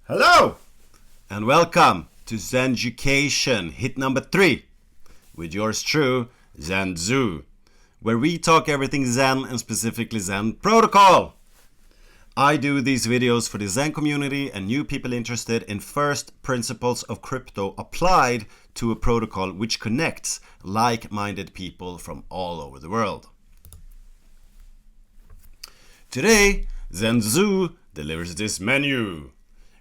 Hello and welcome to Xenducation Hit number 3 with yours true, Xendu, where we talk everything Zen and specifically Zen protocol. I do these videos for the Zen community and new people interested in first principles of crypto applied to a protocol which connects like-minded people from all over the world. Today, Xendu delivers this menu.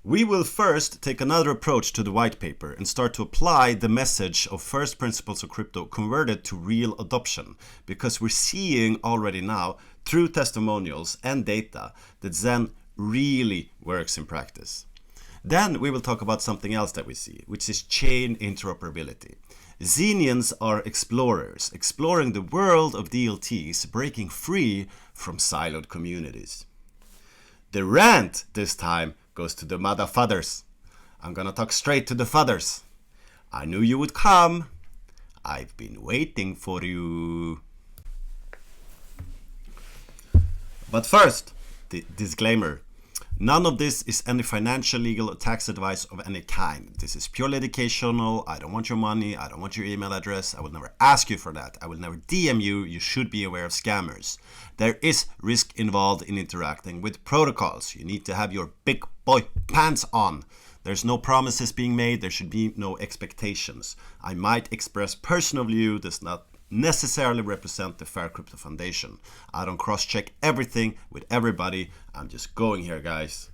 We will first take another approach to the white paper and start to apply the message of first principles of crypto converted to real adoption, because we're seeing already now through testimonials and data that Zen really works in practice. Then we will talk about something else that we see, which is chain interoperability. Xenians are explorers, exploring the world of DLTs, breaking free from siloed communities. The rant this time goes to the mudda fudders. I'm gonna talk straight to the fudders. I knew you would come. I've been waiting for you. But first, the disclaimer. None of this is any financial, legal, or tax advice of any kind. This is purely educational. I don't want your money. I don't want your email address. I will never ask you for that. I will never DM you. You should be aware of scammers. There is risk involved in interacting with protocols. You need to have your big boy pants on. There's no promises being made. There should be no expectations. I might express personal view does not necessarily represent the Fair Crypto Foundation. I don't cross-check everything with everybody. I'm just going here, guys.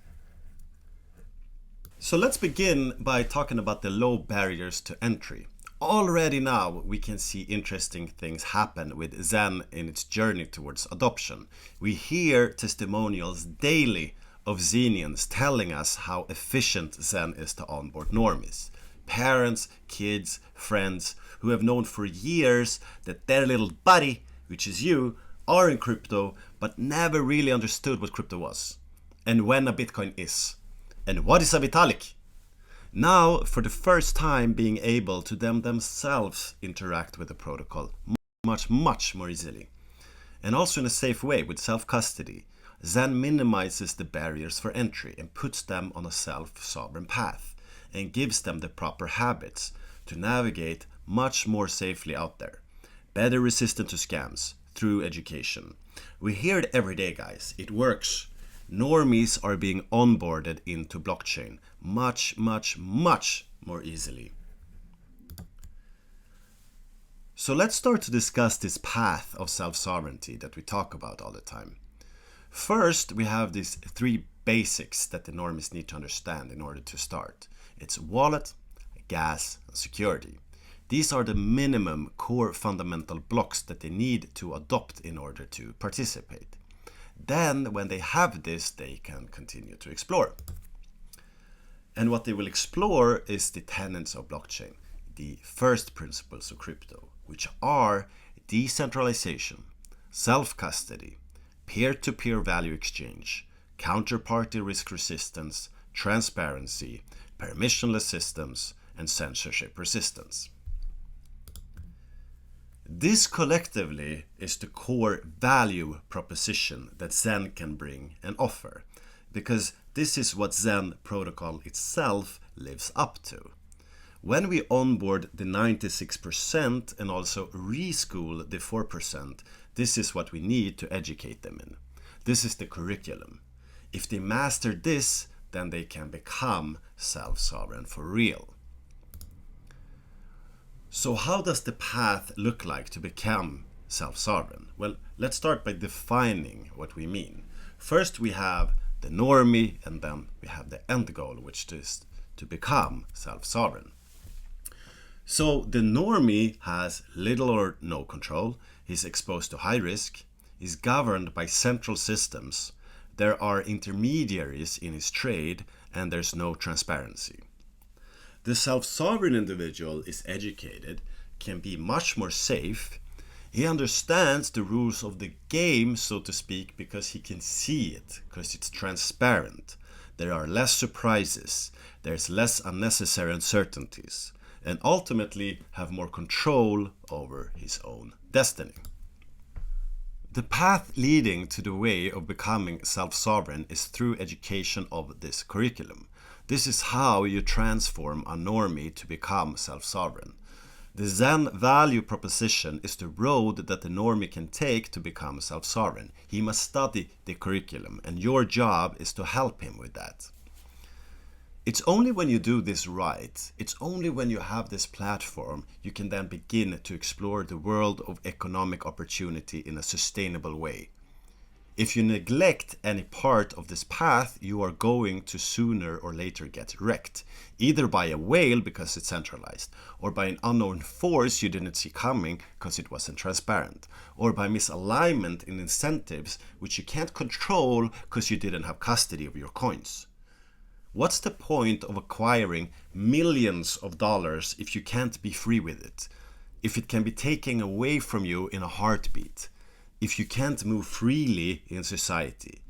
So let's begin by talking about the low barriers to entry. Already now we can see interesting things happen with Zen in its journey towards adoption. We hear testimonials daily of Xenians telling us how efficient Zen is to onboard normies. Parents, kids, friends who have known for years that their little buddy, which is you, are in crypto but never really understood what crypto was and when a Bitcoin is and what is a Vitalik. Now, for the first time, being able to themselves interact with the protocol much more easily, and also in a safe way with self-custody. Zen minimizes the barriers for entry and puts them on a self-sovereign path and gives them the proper habits to navigate much more safely out there, better resistant to scams through education. We hear it every day, guys. It works. Normies are being onboarded into blockchain much more easily. So let's start to discuss this path of self-sovereignty that we talk about all the time. First, we have these 3 basics that the normies need to understand in order to start. It's wallet, gas, and security. These are the minimum core fundamental blocks that they need to adopt in order to participate. Then, when they have this, they can continue to explore. And what they will explore is the tenets of blockchain, the first principles of crypto, which are decentralization, self-custody, peer-to-peer value exchange, counterparty risk resistance, transparency, permissionless systems, and censorship resistance. This collectively is the core value proposition that Zen can bring and offer, because this is what Zen protocol itself lives up to. When we onboard the 96% and also reschool the 4%, this is what we need to educate them in. This is the curriculum. If they master this, then they can become self-sovereign for real. So how does the path look like to become self-sovereign? Well, let's start by defining what we mean. First, we have the normie, and then we have the end goal, which is to become self-sovereign. So the normie has little or no control. He's exposed to high risk. He's governed by central systems. There are intermediaries in his trade, and there's no transparency. The self-sovereign individual is educated, can be much more safe. He understands the rules of the game, so to speak, because he can see it, because it's transparent. There are less surprises, there's less unnecessary uncertainties, and ultimately have more control over his own destiny. The path leading to the way of becoming self-sovereign is through education of this curriculum. This is how you transform a normie to become self-sovereign. The Zen value proposition is the road that the normie can take to become self-sovereign. He must study the curriculum, and your job is to help him with that. It's only when you do this right, it's only when you have this platform, you can then begin to explore the world of economic opportunity in a sustainable way. If you neglect any part of this path, you are going to sooner or later get wrecked, either by a whale because it's centralized, or by an unknown force you didn't see coming because it wasn't transparent, or by misalignment in incentives which you can't control because you didn't have custody of your coins. What's the point of acquiring millions of dollars if you can't be free with it? If it can be taken away from you in a heartbeat? If you can't move freely in society?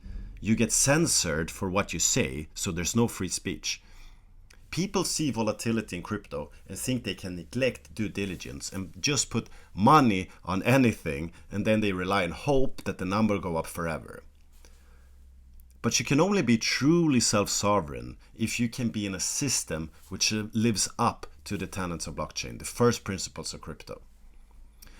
You get censored for what you say, so there's no free speech. People see volatility in crypto and think they can neglect due diligence and just put money on anything, and then they rely on hope that the number go up forever. But you can only be truly self-sovereign if you can be in a system which lives up to the tenets of blockchain, the first principles of crypto.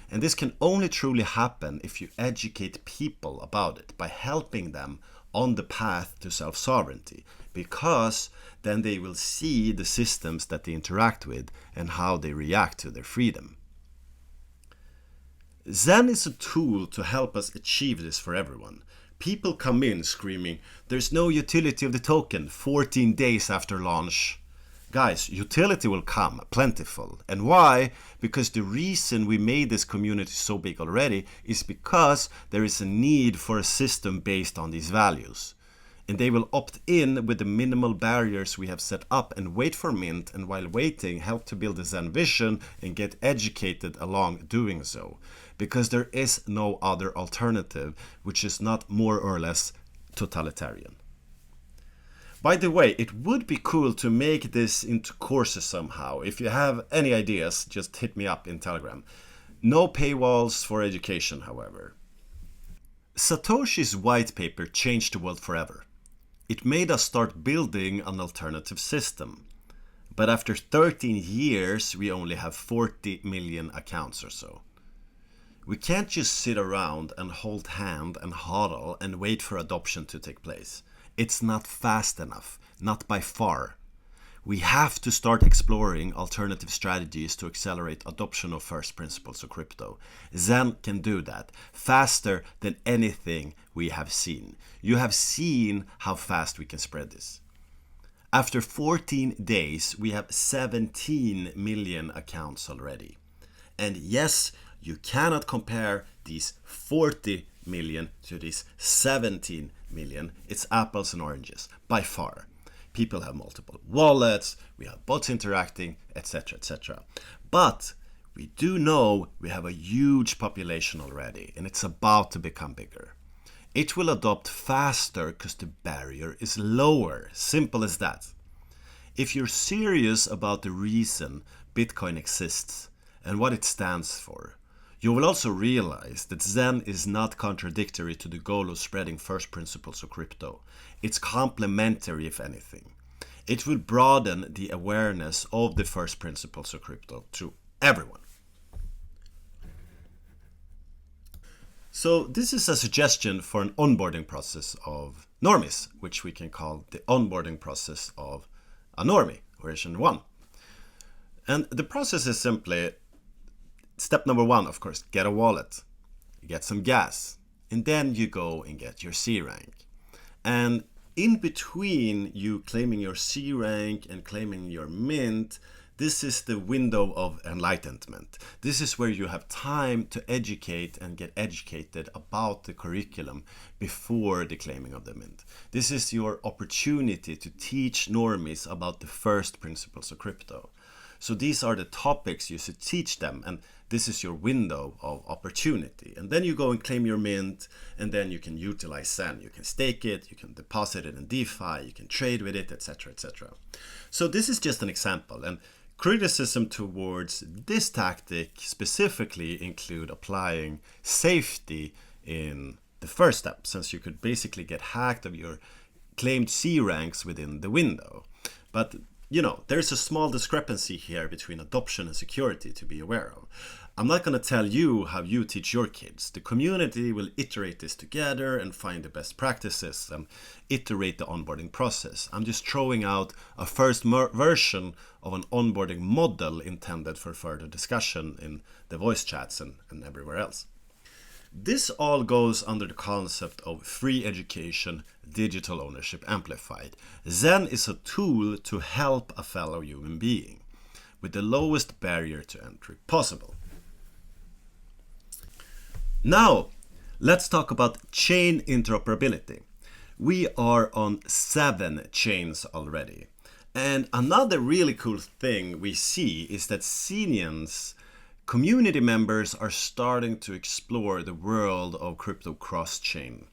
And this can only truly happen if you educate people about it by helping them on the path to self-sovereignty, because then they will see the systems that they interact with and how they react to their freedom. Zen is a tool to help us achieve this for everyone. People come in screaming, "There's no utility of the token 14 days after launch." Guys, utility will come, plentiful. And why? Because the reason we made this community so big already is because there is a need for a system based on these values. And they will opt in with the minimal barriers we have set up and wait for mint, and while waiting help to build a Zen vision and get educated along doing so. Because there is no other alternative which is not more or less totalitarian. By the way, it would be cool to make this into courses somehow. If you have any ideas, just hit me up in Telegram. No paywalls for education, however. Satoshi's white paper changed the world forever. It made us start building an alternative system. But after 13 years, we only have 40 million accounts or so. We can't just sit around and hold hand and hodl and wait for adoption to take place. It's not fast enough, not by far. We have to start exploring alternative strategies to accelerate adoption of first principles of crypto. Zen can do that faster than anything we have seen. You have seen how fast we can spread this. After 14 days, we have 17 million accounts already. And yes, you cannot compare these 40 million to these 17 million. It's apples and oranges, by far. People have multiple wallets, we have bots interacting, etc., etc. But we do know we have a huge population already, and it's about to become bigger. It will adopt faster because the barrier is lower. Simple as that. If you're serious about the reason Bitcoin exists and what it stands for, you will also realize that Zen is not contradictory to the goal of spreading first principles of crypto. It's complementary, if anything. It will broaden the awareness of the first principles of crypto to everyone. So this is a suggestion for an onboarding process of normies, which we can call the onboarding process of a normie, version 1. And the process is simply: step number 1, of course, get a wallet, get some gas, and then you go and get your C rank. And in between you claiming your C rank and claiming your mint, this is the window of enlightenment. This is where you have time to educate and get educated about the curriculum before the claiming of the mint. This is your opportunity to teach normies about the first principles of crypto. So these are the topics you should teach them, and this is your window of opportunity. And then you go and claim your mint, and then you can utilize Zen. You can stake it, you can deposit it in DeFi, you can trade with it, etc., etc. So this is just an example, and criticism towards this tactic specifically include applying safety in the first step, since you could basically get hacked of your claimed C ranks within the window. But there's a small discrepancy here between adoption and security to be aware of. I'm not going to tell you how you teach your kids. The community will iterate this together and find the best practices and iterate the onboarding process. I'm just throwing out a first version of an onboarding model intended for further discussion in the voice chats and everywhere else. This all goes under the concept of free education, digital ownership amplified. Zen is a tool to help a fellow human being with the lowest barrier to entry possible. Now, let's talk about chain interoperability. We are on 7 chains already. And another really cool thing we see is that Xenians community members are starting to explore the world of crypto cross-chain.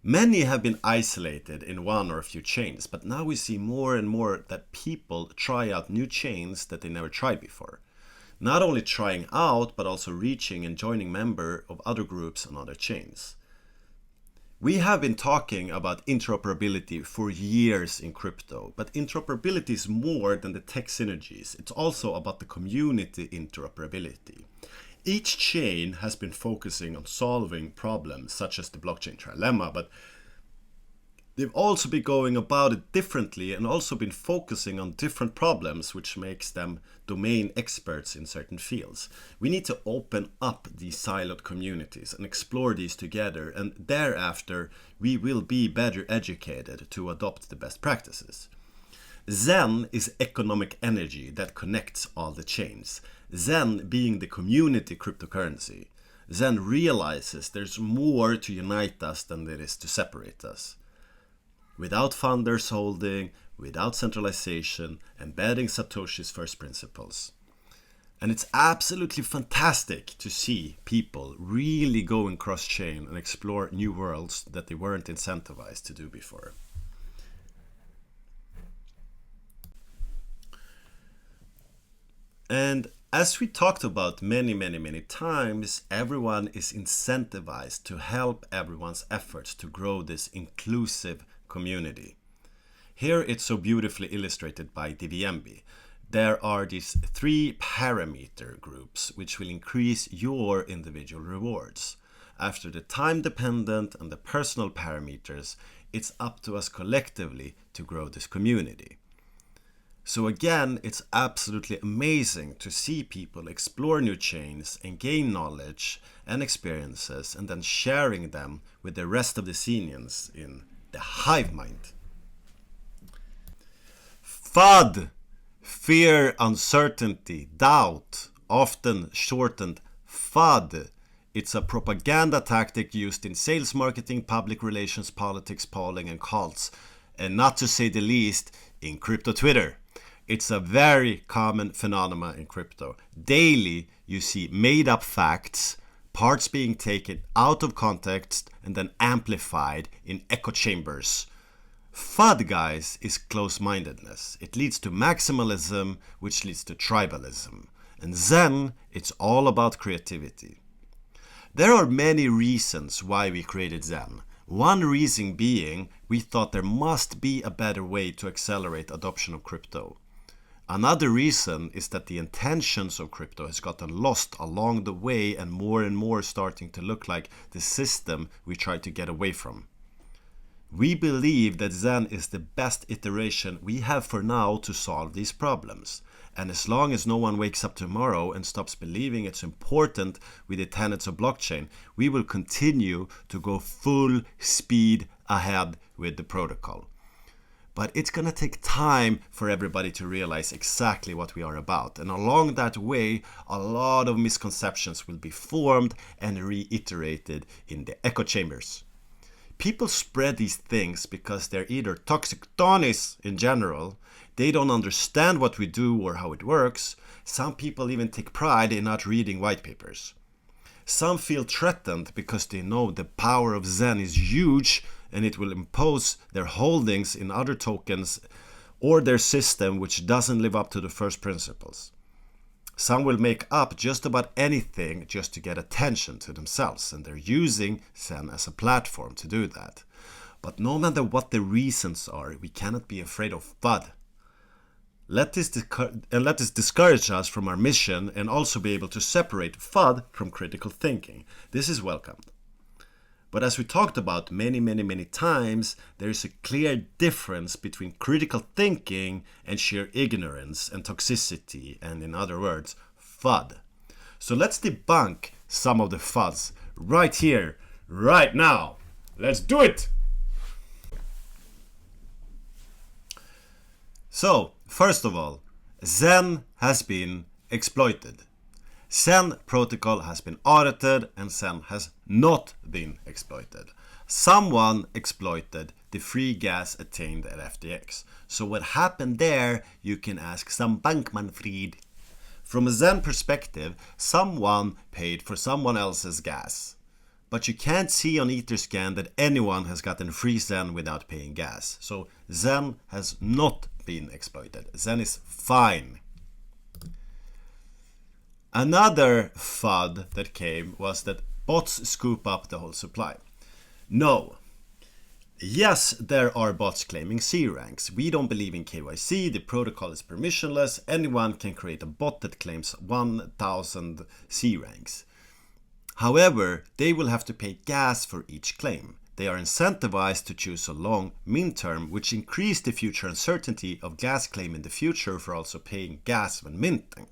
Many have been isolated in one or a few chains, but now we see more and more that people try out new chains that they never tried before. Not only trying out, but also reaching and joining members of other groups on other chains. We have been talking about interoperability for years in crypto, but interoperability is more than the tech synergies. It's also about the community interoperability. Each chain has been focusing on solving problems such as the blockchain trilemma, but they've also been going about it differently and also been focusing on different problems, which makes them domain experts in certain fields. We need to open up these siloed communities and explore these together, and thereafter we will be better educated to adopt the best practices. Zen is economic energy that connects all the chains. Zen being the community cryptocurrency. Zen realizes there's more to unite us than there is to separate us. Without funders holding, without centralization, embedding Satoshi's first principles. And it's absolutely fantastic to see people really going cross-chain and explore new worlds that they weren't incentivized to do before. And as we talked about many times, everyone is incentivized to help everyone's efforts to grow this inclusive community. Here it's so beautifully illustrated by DVMB. There are these 3 parameter groups which will increase your individual rewards. After the time dependent and the personal parameters, it's up to us collectively to grow this community. So again, it's absolutely amazing to see people explore new chains and gain knowledge and experiences and then sharing them with the rest of the Xenians in the hive mind. FUD, fear, uncertainty, doubt, often shortened FUD. It's a propaganda tactic used in sales marketing, public relations, politics, polling, and cults, and not to say the least, in crypto Twitter. It's a very common phenomenon in crypto. Daily, you see made-up facts, parts being taken out of context and then amplified in echo chambers. FUD, guys, is close-mindedness. It leads to maximalism, which leads to tribalism. And Zen, it's all about creativity. There are many reasons why we created Zen. One reason being, we thought there must be a better way to accelerate adoption of crypto. Another reason is that the intentions of crypto has gotten lost along the way and more starting to look like the system we tried to get away from. We believe that Zen is the best iteration we have for now to solve these problems. And as long as no one wakes up tomorrow and stops believing it's important with the tenets of blockchain, we will continue to go full speed ahead with the protocol. But it's going to take time for everybody to realize exactly what we are about. And along that way, a lot of misconceptions will be formed and reiterated in the echo chambers. People spread these things because they're either toxic Tonys in general, they don't understand what we do or how it works. Some people even take pride in not reading white papers. Some feel threatened because they know the power of Zen is huge and it will impose their holdings in other tokens or their system which doesn't live up to the first principles. Some will make up just about anything just to get attention to themselves, and they're using Zen as a platform to do that. But no matter what the reasons are, we cannot be afraid of FUD. Let this discourage us from our mission and also be able to separate FUD from critical thinking. This is welcomed. But as we talked about many times, there is a clear difference between critical thinking and sheer ignorance and toxicity, and in other words, FUD. So let's debunk some of the FUDs right here, right now. Let's do it! So, first of all, Xen has been exploited. Xen protocol has been audited and Xen has not been exploited. Someone exploited the free gas attained at FTX. So what happened there, you can ask some Bankman-Fried. From a Xen perspective, someone paid for someone else's gas. But you can't see on Etherscan that anyone has gotten free Xen without paying gas. So Xen has not been exploited. Xen is fine. Another FUD that came was that bots scoop up the whole supply. No. Yes, there are bots claiming C ranks. We don't believe in KYC. The protocol is permissionless. Anyone can create a bot that claims 1000 C ranks. However, they will have to pay gas for each claim. They are incentivized to choose a long mint term, which increase the future uncertainty of gas claim in the future for also paying gas when minting.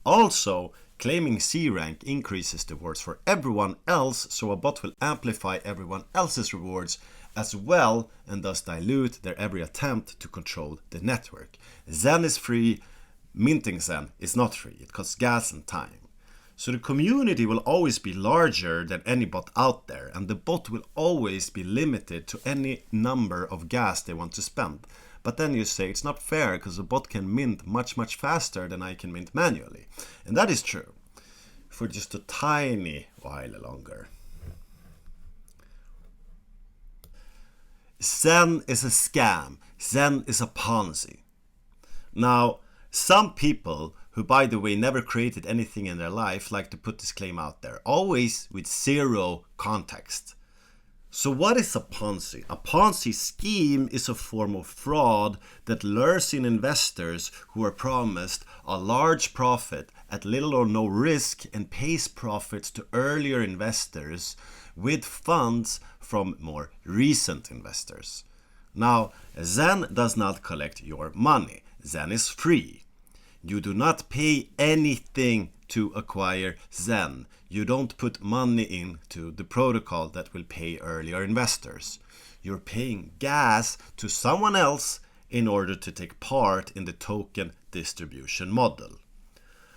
Also, claiming C rank increases the rewards for everyone else, so a bot will amplify everyone else's rewards as well and thus dilute their every attempt to control the network. Xen is free, minting Xen is not free. It costs gas and time. So the community will always be larger than any bot out there, and the bot will always be limited to any number of gas they want to spend. But then you say it's not fair because a bot can mint much faster than I can mint manually. And that is true for just a tiny while longer. Xen is a scam. Xen is a Ponzi. Now, some people who, by the way, never created anything in their life like to put this claim out there, always with zero context. So what is a Ponzi? A Ponzi scheme is a form of fraud that lures in investors who are promised a large profit at little or no risk and pays profits to earlier investors with funds from more recent investors. Now, Xen does not collect your money. Xen is free. You do not pay anything to acquire Xen. You don't put money into the protocol that will pay earlier investors. You're paying gas to someone else in order to take part in the token distribution model.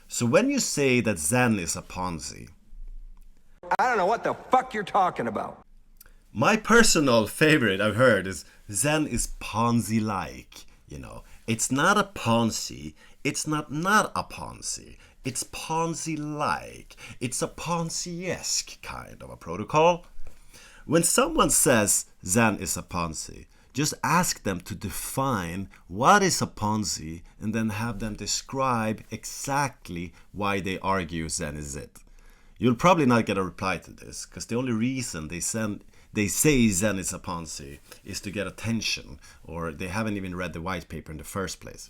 So when you say that Xen is a Ponzi, I don't know what the fuck you're talking about. My personal favorite I've heard is Xen is Ponzi-like. You know, it's not a Ponzi. It's not a Ponzi. It's Ponzi-like. It's a Ponzi-esque kind of a protocol. When someone says Xen is a Ponzi, just ask them to define what is a Ponzi and then have them describe exactly why they argue Xen is it. You'll probably not get a reply to this because the only reason they say Xen is a Ponzi is to get attention, or they haven't even read the white paper in the first place.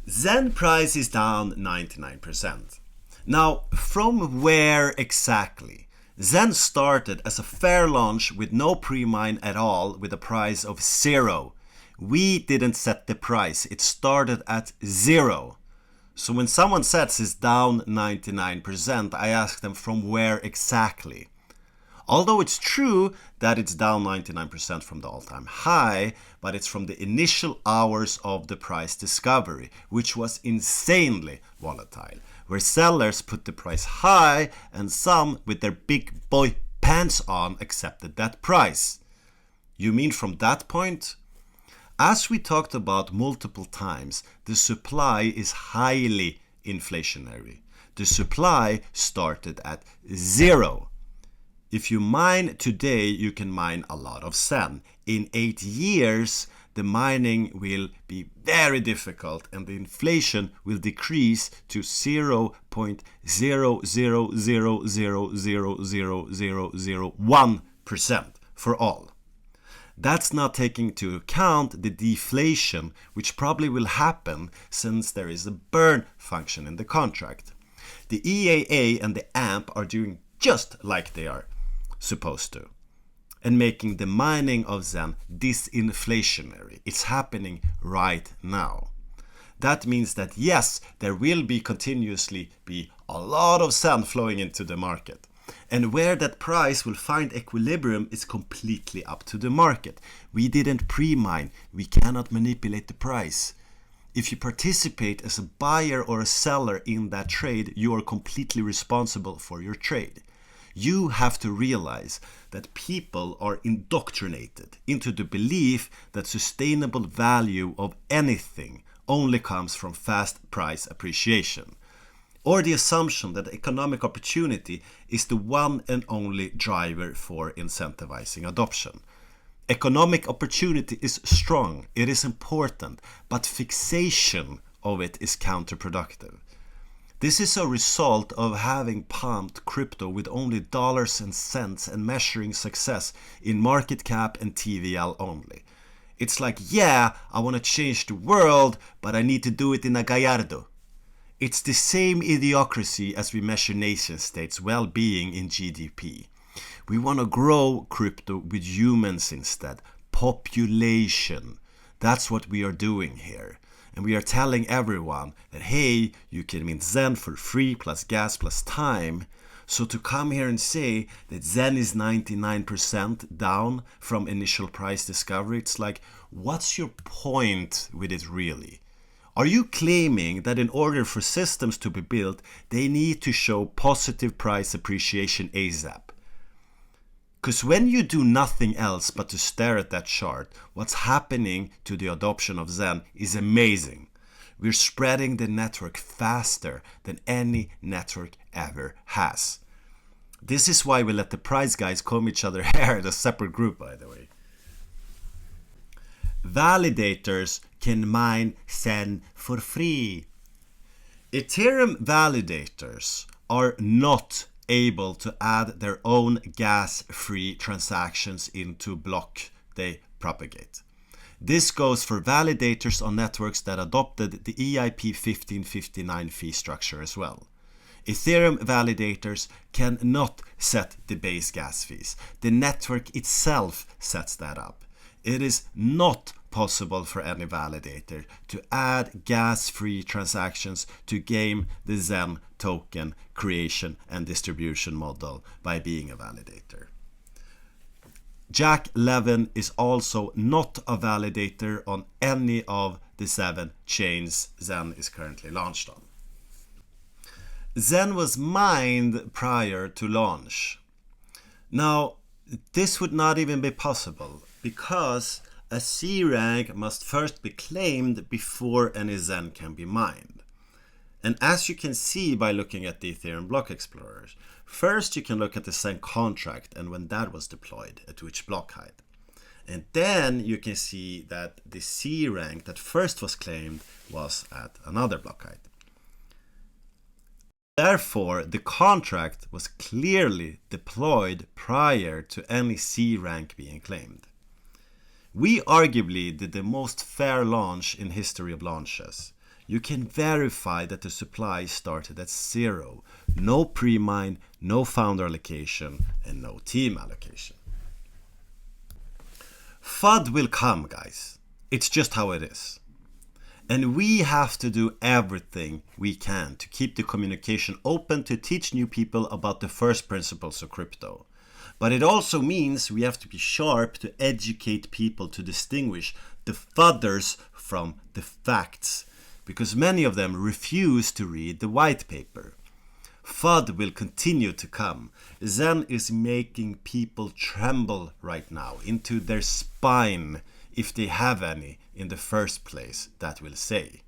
Xen price is down 99%. Now, from where exactly? Xen started as a fair launch with no pre-mine at all with a price of 0. We didn't set the price. It started at 0. So when someone says it's down 99%, I ask them from where exactly? Although it's true that it's down 99% from the all-time high, but it's from the initial hours of the price discovery, which was insanely volatile, where sellers put the price high and some with their big boy pants on accepted that price. You mean from that point? As we talked about multiple times, the supply is highly inflationary. The supply started at 0. If you mine today, you can mine a lot of Xen. In 8 years, the mining will be very difficult and the inflation will decrease to 0.000000001% for all. That's not taking into account the deflation, which probably will happen since there is a burn function in the contract. The EAA and the AMP are doing just like they are supposed to, and making the mining of Zen disinflationary. It's happening right now. That means that yes, there will continuously be a lot of Zen flowing into the market. And where that price will find equilibrium is completely up to the market. We didn't pre-mine. We cannot manipulate the price. If you participate as a buyer or a seller in that trade, you are completely responsible for your trade. You have to realize that people are indoctrinated into the belief that sustainable value of anything only comes from fast price appreciation, or the assumption that economic opportunity is the one and only driver for incentivizing adoption. Economic opportunity is strong, it is important, but fixation of it is counterproductive. This is a result of having pumped crypto with only dollars and cents and measuring success in market cap and TVL only. It's like, yeah, I want to change the world, but I need to do it in a Gallardo. It's the same idiocracy as we measure nation states' well-being in GDP. We want to grow crypto with humans instead. Population. That's what we are doing here. And we are telling everyone that, hey, you can mint Zen for free plus gas plus time. So to come here and say that Zen is 99% down from initial price discovery, it's like, what's your point with it really? Are you claiming that in order for systems to be built, they need to show positive price appreciation ASAP? Because when you do nothing else but to stare at that chart, what's happening to the adoption of Zen is amazing. We're spreading the network faster than any network ever has. This is why we let the prize guys comb each other hair at a separate group, by the way. Validators can mine Zen for free. Ethereum validators are not able to add their own gas-free transactions into block they propagate. This goes for validators on networks that adopted the EIP 1559 fee structure as well. Ethereum validators cannot set the base gas fees. The network itself sets that up. It is not possible for any validator to add gas-free transactions to game the Zen token creation and distribution model by being a validator. Jack Levin is also not a validator on any of the 7 chains Zen is currently launched on. Zen was mined prior to launch. Now, this would not even be possible because a C rank must first be claimed before any Zen can be mined. And as you can see by looking at the Ethereum block explorers, first you can look at the Zen contract and when that was deployed, at which block height. And then you can see that the C rank that first was claimed was at another block height. Therefore, the contract was clearly deployed prior to any C rank being claimed. We arguably did the most fair launch in history of launches. You can verify that the supply started at 0. No pre-mine, no founder allocation, and no team allocation. FUD will come, guys. It's just how it is. And we have to do everything we can to keep the communication open to teach new people about the first principles of crypto. But it also means we have to be sharp to educate people to distinguish the fudders from the facts, because many of them refuse to read the white paper. FUD will continue to come. Zen is making people tremble right now into their spine, if they have any in the first place, that will say.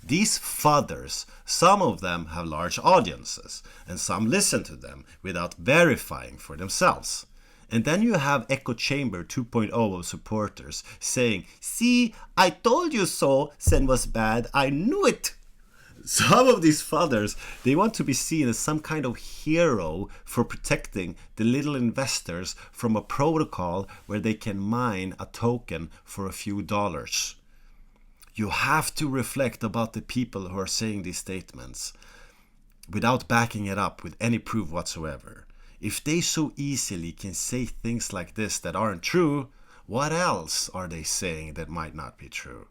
These fudders, some of them have large audiences, and some listen to them without verifying for themselves. And then you have echo chamber 2.0 of supporters saying, see, I told you so, Zen was bad, I knew it. Some of these fudders, they want to be seen as some kind of hero for protecting the little investors from a protocol where they can mine a token for a few dollars. You have to reflect about the people who are saying these statements without backing it up with any proof whatsoever. If they so easily can say things like this that aren't true, what else are they saying that might not be true?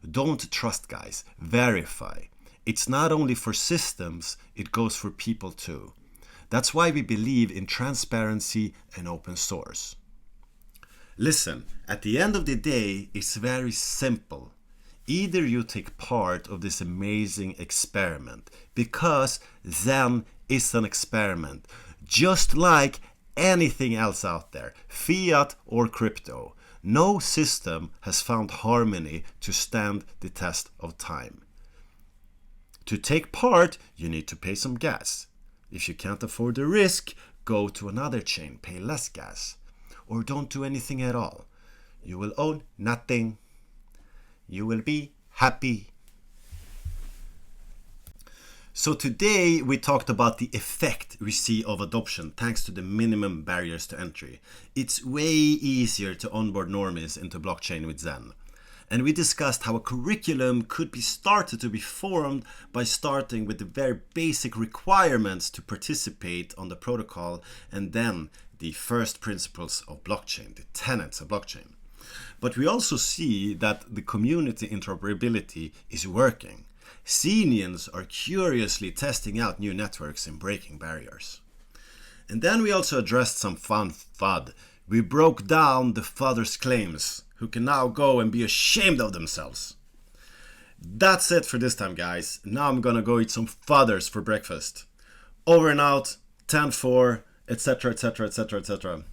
Don't trust, guys. Verify. It's not only for systems, it goes for people too. That's why we believe in transparency and open source. Listen, at the end of the day, it's very simple. Either you take part of this amazing experiment, because Zen is an experiment, just like anything else out there, fiat or crypto. No system has found harmony to stand the test of time. To take part, you need to pay some gas. If you can't afford the risk, go to another chain, pay less gas. Or don't do anything at all. You will own nothing. You will be happy. So today we talked about the effect we see of adoption thanks to the minimum barriers to entry. It's way easier to onboard normies into blockchain with Zen. And we discussed how a curriculum could be started to be formed by starting with the very basic requirements to participate on the protocol, and then the first principles of blockchain, the tenets of blockchain. But we also see that the community interoperability is working. Xenians are curiously testing out new networks and breaking barriers. And then we also addressed some fun FUD. We broke down the fudders' claims, who can now go and be ashamed of themselves. That's it for this time, guys. Now I'm gonna go eat some fudders for breakfast. Over and out, 10-4, etc, etc, etc, etc.